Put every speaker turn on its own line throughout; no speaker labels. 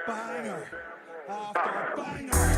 Banger after banger.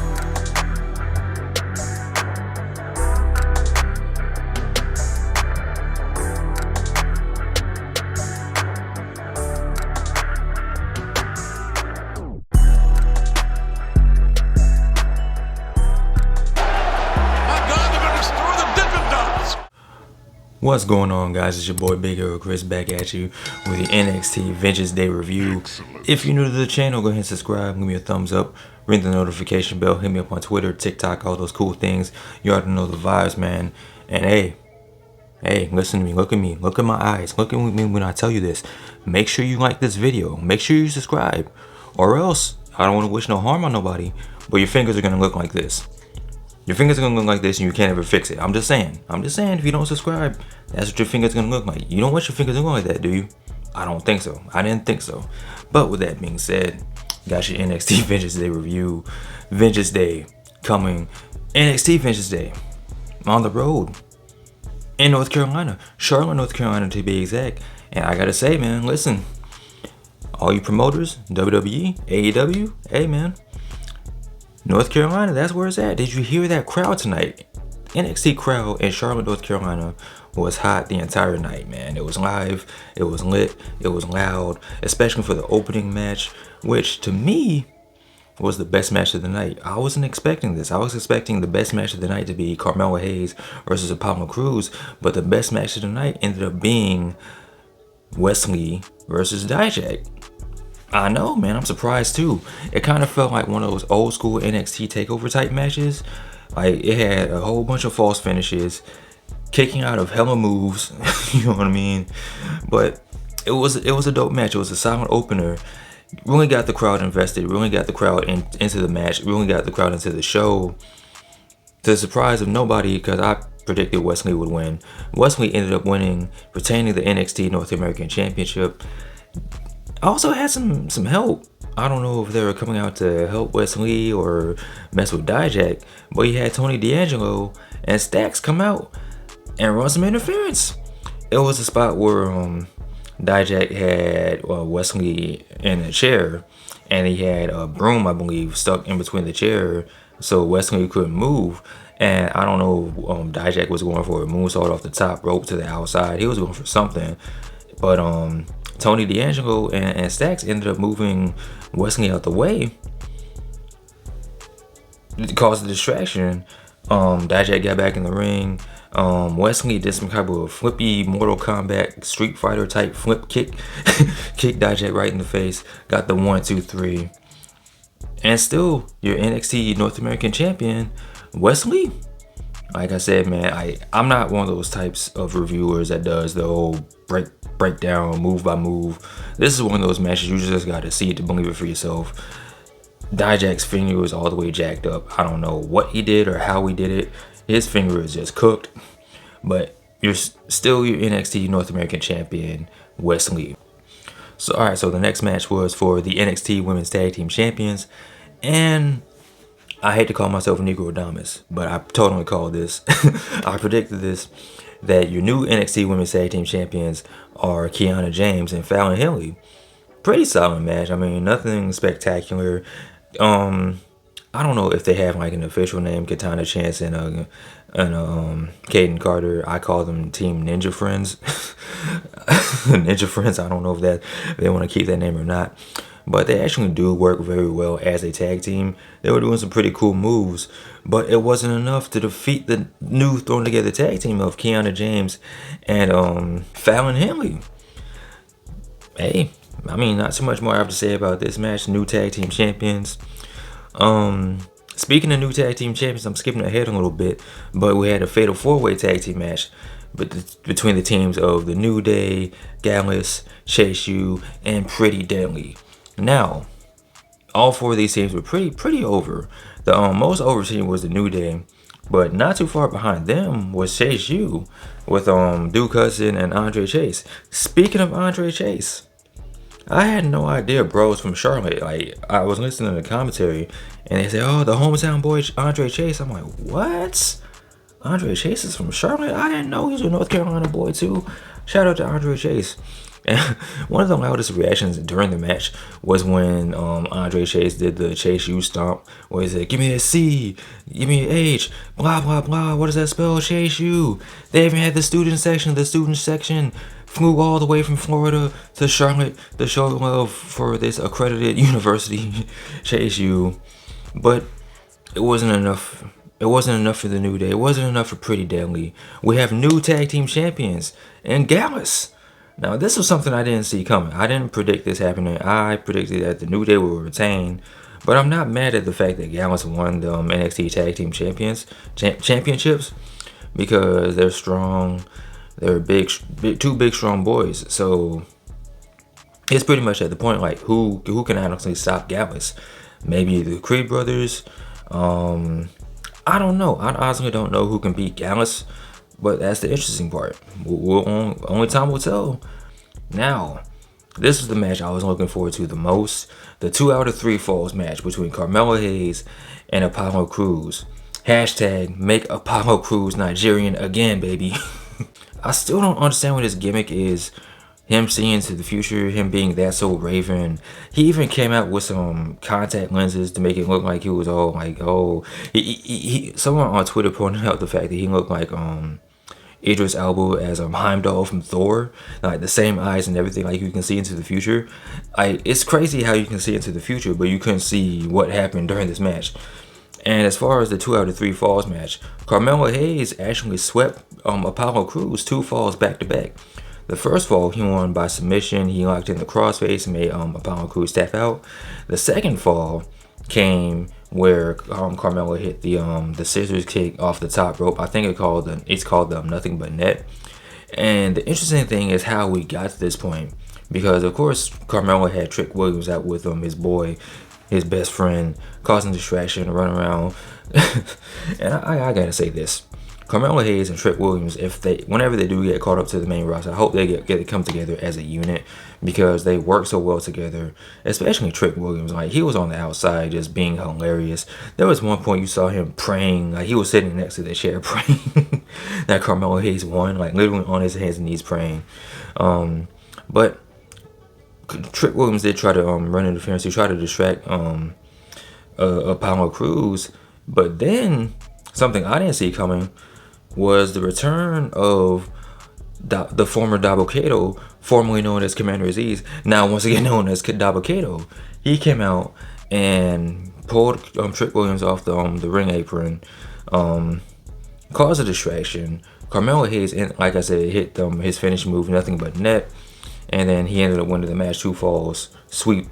What's going on, guys? It's your boy Big Hero Chris back at you with the NXT Vengeance Day review. If you're new to the channel, go ahead and subscribe, give me a thumbs up, ring the notification bell, hit me up on Twitter, TikTok, all those cool things. You already know the vibes, man. And hey, listen to me, look at me, look at my eyes, look at me when I tell you this. Make sure you like this video, make sure you subscribe, or else I don't want to wish no harm on nobody, but your fingers are gonna look like this. Your fingers are gonna look like this and you can't ever fix it. I'm just saying, if you don't subscribe, that's what your fingers gonna look like. You don't want your fingers to look like that, do you? I don't think so. I didn't think so. But with that being said, got your NXT Vengeance Day review. Vengeance Day coming. NXT Vengeance Day on the road in North Carolina. Charlotte, North Carolina to be exact. And I gotta say, man, listen, all you promoters, WWE, AEW, hey man, North Carolina, that's where it's at. Did you hear that crowd tonight? NXT crowd in Charlotte, North Carolina was hot the entire night, man. It was live, it was lit, it was loud, especially for the opening match, which to me was the best match of the night. I wasn't expecting this. I was expecting the best match of the night to be Carmelo Hayes versus Apollo Crews, but the best match of the night ended up being Wesley versus Dijak. I know, man, I'm surprised too. It kind of felt like one of those old school NXT takeover type matches. Like, it had a whole bunch of false finishes, kicking out of hella moves, you know what I mean? But it was a dope match. It was a solid opener. Really got the crowd invested, really got the crowd into the match, really got the crowd into the show. To the surprise of nobody, because I predicted Wesley would win. Wesley ended up winning, retaining the NXT North American Championship. I also had some help. I don't know if they were coming out to help Wesley or mess with Dijak, but he had Tony D'Angelo and Stacks come out and run some interference. It was a spot where Dijak had Wesley in a chair, and he had a broom, I believe, stuck in between the chair, so Wesley couldn't move. And I don't know if Dijak was going for a moonsault off the top rope to the outside. He was going for something, but Tony D'Angelo and Stacks ended up moving Wesley out the way. It caused a distraction. Dijak got back in the ring. Wesley did some kind of a flippy Mortal Kombat Street Fighter type flip kick. Kicked Dijak right in the face. Got the 1, 2, 3. And still, your NXT North American champion, Wesley. Like I said, man, I'm not one of those types of reviewers that does the whole breakdown move by move. This is one of those matches you just gotta see it to believe it for yourself. Dijak's finger was all the way jacked up. I don't know what he did or how he did it. His finger is just cooked. But you're still your NXT North American champion, Wesley. So alright, so the next match was for the NXT Women's Tag Team Champions. And I hate to call myself Negro Adamas, but I totally called this. I predicted this, that your new NXT Women's Tag Team Champions are Kiana James and Fallon Henley. Pretty solid match. I mean, nothing spectacular. I don't know if they have like an official name, Katana Chance and Kayden Carter. I call them Team Ninja Friends. Ninja Friends. I don't know if they want to keep that name or not. But they actually do work very well as a tag team. They were doing some pretty cool moves, but it wasn't enough to defeat the new thrown together tag team of Kiana James and Fallon Henley. Hey, I mean, not too much more I have to say about this match. New tag team champions. Speaking of new tag team champions, I'm skipping ahead a little bit, but we had a fatal 4-way tag team match between the teams of the New Day, Gallus, Chase U, and Pretty Deadly. Now, all 4 of these teams were pretty over. The most over team was the New Day, but not too far behind them was Chase U with Duke Hudson and Andre Chase. Speaking of Andre Chase, I had no idea bro was from Charlotte. Like, I was listening to the commentary and they said, oh, the hometown boy Andre Chase. I'm like, what? Andre Chase is from Charlotte? I didn't know he was a North Carolina boy too. Shout out to Andre Chase. And one of the loudest reactions during the match was when Andre Chase did the Chase U stomp, where he said, "Give me a C, give me an H, blah blah blah. What does that spell? Chase U." They even had the student section. The student section flew all the way from Florida to Charlotte to show love for this accredited university, Chase U. But it wasn't enough. It wasn't enough for the New Day. It wasn't enough for Pretty Deadly. We have new tag team champions and Gallus. Now, this was something I didn't see coming. I didn't predict this happening. I predicted that the New Day would retain. But I'm not mad at the fact that Gallus won the NXT Tag Team Championships because they're strong. They're two big, strong boys. So it's pretty much at the point like who can honestly stop Gallus? Maybe the Creed brothers. I don't know. I honestly don't know who can beat Gallus. But that's the interesting part. Only time will tell. Now, this is the match I was looking forward to the most. The 2 out of 3 falls match between Carmelo Hayes and Apollo Crews. Hashtag make Apollo Crews Nigerian again, baby. I still don't understand what his gimmick is. Him seeing into the future, him being that so Raven. He even came out with some contact lenses to make it look like he was all like, oh. Someone on Twitter pointed out the fact that he looked like Idris Elba as Heimdall from Thor, like the same eyes and everything, like you can see into the future. It's crazy how you can see into the future, but you couldn't see what happened during this match. And as far as the 2 out of 3 falls match, Carmelo Hayes actually swept Apollo Crews 2 falls back to back. The first fall he won by submission. He locked in the crossface and made Apollo Crews tap out. The second fall came where Carmelo hit the scissors kick off the top rope. I think it's called the nothing but net. And the interesting thing is how we got to this point, because of course Carmelo had Trick Williams out with him, his boy, his best friend, causing distraction, run around. And I gotta say this. Carmelo Hayes and Trick Williams, whenever they do get caught up to the main roster, I hope they get to come together as a unit because they work so well together. Especially Trick Williams, like he was on the outside just being hilarious. There was one point you saw him praying, like he was sitting next to the chair praying that Carmelo Hayes won, like literally on his hands and knees praying. But Trick Williams did try to run interference. He tried to distract Apollo Crews, but then something I didn't see coming was the return of the former Dabba Kato, formerly known as Commander Aziz, now once again known as Dabba Kato. He came out and pulled Trick Williams off the ring apron, caused a distraction. Carmelo Hayes, like I said, hit his finish move, nothing but net, and then he ended up winning the match 2 falls, sweep.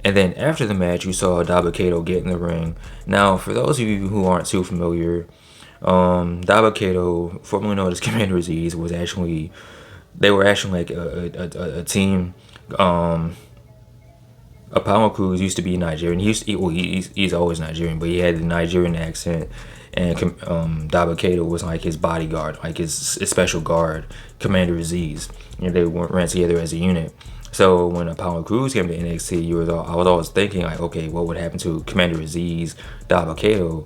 And then after the match, you saw Dabba Kato get in the ring. Now, for those of you who aren't too familiar, Dabba Kato, formerly known as Commander Aziz, were actually like a team. Apollo Crews used to be Nigerian. He's always Nigerian, but he had the Nigerian accent. And Dabba Kato was like his bodyguard, like his special guard, Commander Aziz. And they ran together as a unit. So when Apollo Crews came to NXT, I was always thinking like, okay, what would happen to Commander Aziz, Dabba Kato?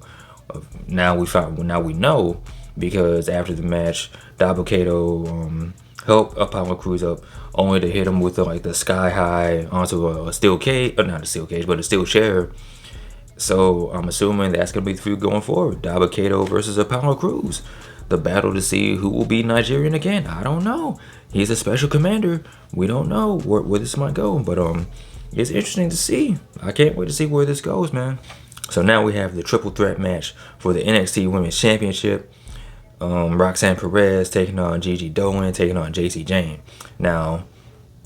Now we know, because after the match, Dabba Kato helped Apollo Crews up, only to hit him with the sky high onto a steel cage, or not a steel cage, but a steel chair. So I'm assuming that's gonna be the feud going forward: Dabba Kato versus Apollo Crews. The battle to see who will be Nigerian again. I don't know. He's a special commander. We don't know where this might go, but it's interesting to see. I can't wait to see where this goes, man. So now we have the triple threat match for the NXT Women's Championship. Roxanne Perez taking on Gigi Dolin, taking on Jacy Jayne. Now,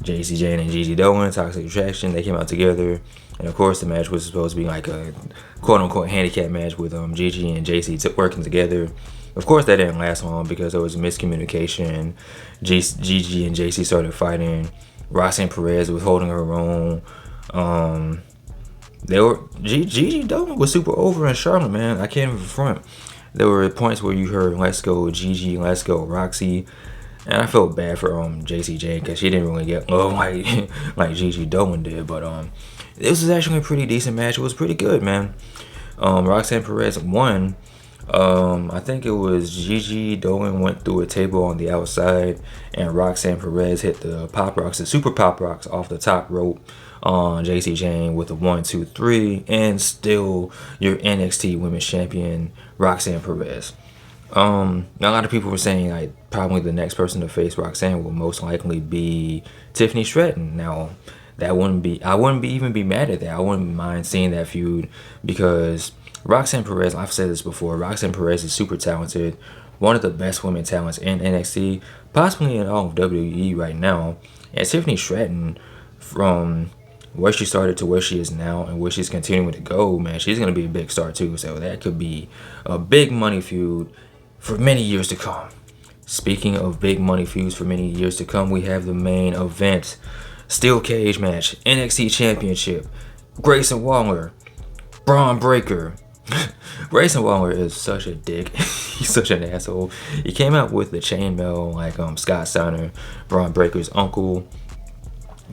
Jacy Jayne and Gigi Dolin, Toxic Attraction, they came out together. And of course, the match was supposed to be like a quote-unquote handicap match with Gigi and Jacy working together. Of course, that didn't last long because there was a miscommunication. Gigi and Jacy started fighting. Roxanne Perez was holding her own. Gigi Dolin was super over in Charlotte, man. I can't even front. There were points where you heard "Let's go Gigi," "Let's go Roxy," and I felt bad for Jacy Jayne because she didn't really get love like Gigi Dolin did. But this was actually a pretty decent match. It was pretty good, man. Roxanne Perez won I think it was Gigi. Dolin went through a table on the outside, and Roxanne Perez hit the pop rocks, the super pop rocks off the top rope on Jacy Jayne with a 1-2-3, and still your NXT Women's Champion Roxanne Perez. A lot of people were saying like probably the next person to face Roxanne will most likely be Tiffany Stratton. Now, I wouldn't even be mad at that. I wouldn't mind seeing that feud because Roxanne Perez, I've said this before, Roxanne Perez is super talented, one of the best women talents in NXT, possibly in all of WWE right now. And Tiffany Stratton, from where she started to where she is now and where she's continuing to go, man, she's going to be a big star too. So that could be a big money feud for many years to come. Speaking of big money feuds for many years to come, we have the main event. Steel cage match, NXT Championship, Grayson Waller, Bron Breakker. Grayson Waller is such a dick. He's such an asshole. He came out with the chainmail like Scott Steiner, Bron Breakker's uncle.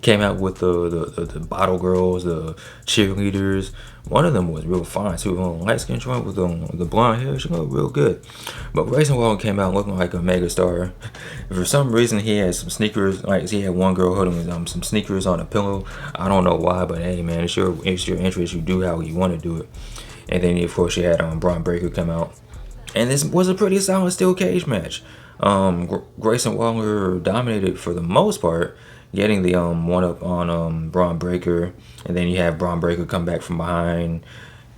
Came out with the bottle girls, the cheerleaders. One of them was real fine too. Light skin joint with the blonde hair. She looked real good. But Grayson Waller came out looking like a mega star. For some reason, he had some sneakers. Like he had one girl holding some sneakers on a pillow. I don't know why, but hey, man, it's your interest. You do how you want to do it. And then of course you had Bron Breakker come out, and this was a pretty solid steel cage match. Grayson Waller dominated for the most part, getting the one up on Bron Breakker, and then you have Bron Breakker come back from behind,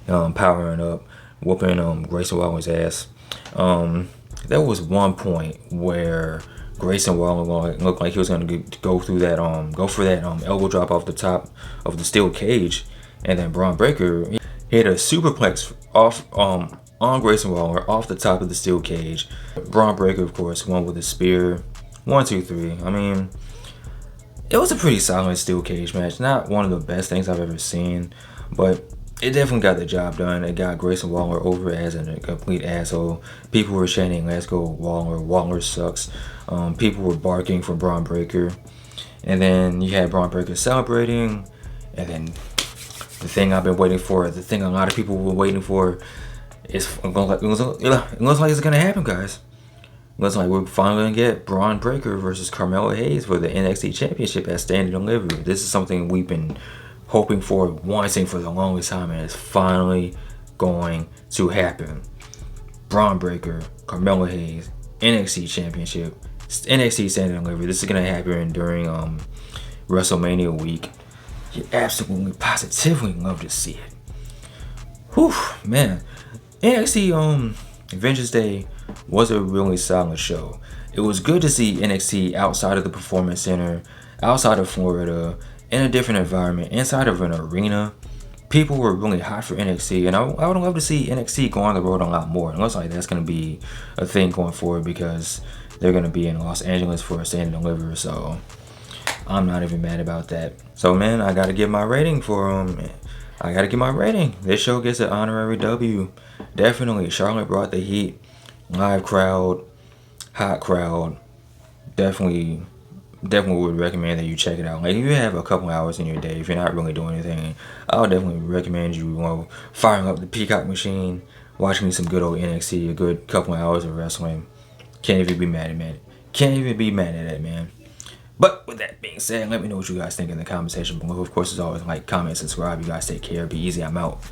powering up, whooping Grayson Waller's ass. There was one point where Grayson Waller looked like he was gonna go through that go for that elbow drop off the top of the steel cage, and then Bron Breakker hit a superplex off on Grayson Waller off the top of the steel cage. Bron Breakker, of course, won with a spear. 1-2-3. I mean, it was a pretty solid steel cage match. Not one of the best things I've ever seen, but it definitely got the job done. It got Grayson Waller over as a complete asshole. People were chanting, "Let's go Waller, Waller sucks." People were barking for Bron Breakker. And then you had Bron Breakker celebrating. And then the thing I've been waiting for, the thing a lot of people were waiting for, it looks like it's going to happen, guys. Looks like we're finally going to get Bron Breakker versus Carmelo Hayes for the NXT Championship at Stand and Deliver. This is something we've been hoping for, wanting for the longest time, and it's finally going to happen. Bron Breakker, Carmelo Hayes, NXT Championship, NXT Stand and Deliver. This is going to happen during WrestleMania week. You absolutely, positively love to see it. Whew, man. NXT Vengeance Day was a really solid show. It was good to see NXT outside of the Performance Center, outside of Florida, in a different environment, inside of an arena. People were really hot for NXT, and I would love to see NXT go on the road a lot more. It looks like that's going to be a thing going forward because they're going to be in Los Angeles for a Stand and Deliver, so I'm not even mad about that. So, man, I got to give my rating for This show gets an honorary W. Definitely, Charlotte brought the heat. Live crowd, hot crowd. Definitely would recommend that you check it out. Like, if you have a couple hours in your day, if you're not really doing anything, I would definitely recommend you firing up the Peacock machine, watching me some good old NXT, a good couple hours of wrestling. Can't even be mad at it. Can't even be mad at that, man. But with that being said, let me know what you guys think in the comment section below. Of course, as always, like, comment, subscribe. You guys take care. Be easy. I'm out.